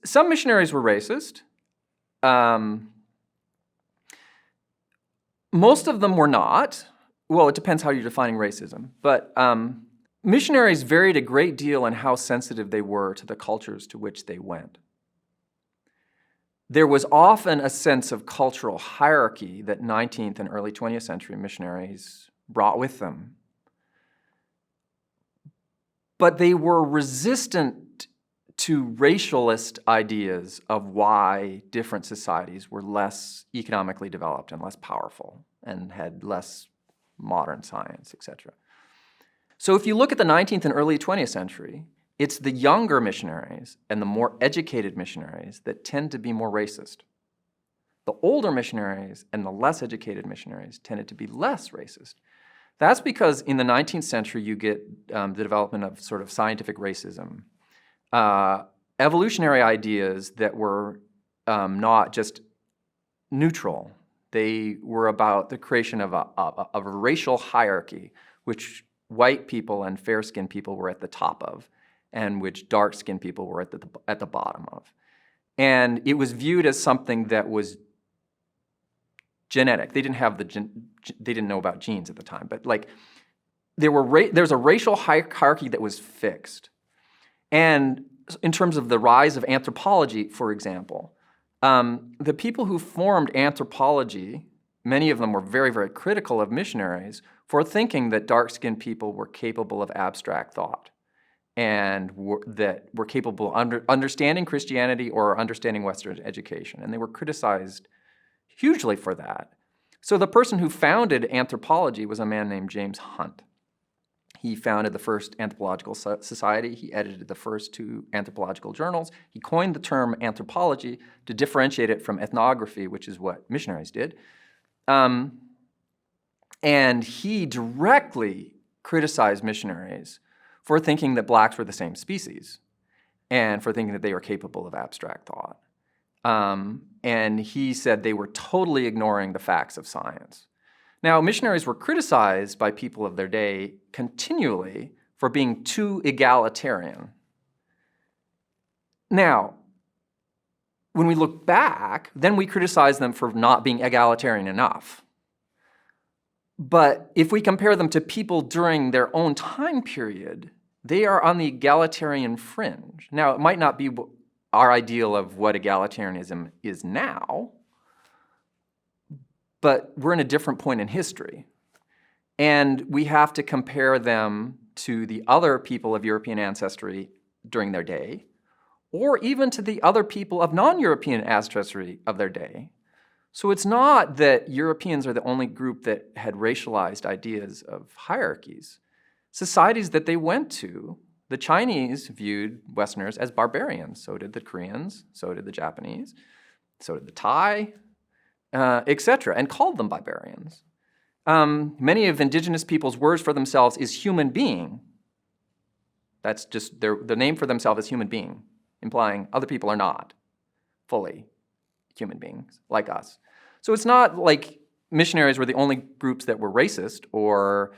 some missionaries were racist. Most of them were not. Well, it depends how you're defining racism. But missionaries varied a great deal in how sensitive they were to the cultures to which they went. There was often a sense of cultural hierarchy that 19th and early 20th century missionaries brought with them. But they were resistant to racialist ideas of why different societies were less economically developed and less powerful and had less modern science, etc. So if you look at the 19th and early 20th century, it's the younger missionaries and the more educated missionaries that tend to be more racist. The older missionaries and the less educated missionaries tended to be less racist. That's because in the 19th century, you get the development of sort of scientific racism, evolutionary ideas that were not just neutral. They were about the creation of a racial hierarchy, which white people and fair-skinned people were at the top of, and which dark-skinned people were at the bottom of. And it was viewed as something that was genetic. They didn't know about genes at the time, but like there's a racial hierarchy that was fixed. And in terms of the rise of anthropology, for example, the people who formed anthropology, many of them were very, very critical of missionaries for thinking that dark-skinned people were capable of abstract thought and that were capable of understanding Christianity or understanding Western education. And they were criticized hugely for that. So the person who founded anthropology was a man named James Hunt. He founded the first anthropological society. He edited the first 2 anthropological journals. He coined the term anthropology to differentiate it from ethnography, which is what missionaries did. And he directly criticized missionaries for thinking that blacks were the same species and for thinking that they were capable of abstract thought. And he said they were totally ignoring the facts of science. Now, missionaries were criticized by people of their day continually for being too egalitarian. Now, when we look back, then we criticize them for not being egalitarian enough. But if we compare them to people during their own time period, they are on the egalitarian fringe. Now, it might not be our ideal of what egalitarianism is now, but we're in a different point in history. And we have to compare them to the other people of European ancestry during their day, or even to the other people of non-European ancestry of their day. So it's not that Europeans are the only group that had racialized ideas of hierarchies. Societies that they went to, the Chinese viewed Westerners as barbarians. So did the Koreans, so did the Japanese, so did the Thai, etc., and called them barbarians. Many of indigenous people's words for themselves is human being. That's just the name for themselves is human being, implying other people are not fully human beings like us. So it's not like missionaries were the only groups that were racist or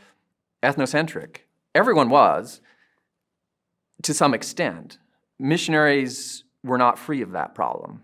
ethnocentric. Everyone was, to some extent. Missionaries were not free of that problem.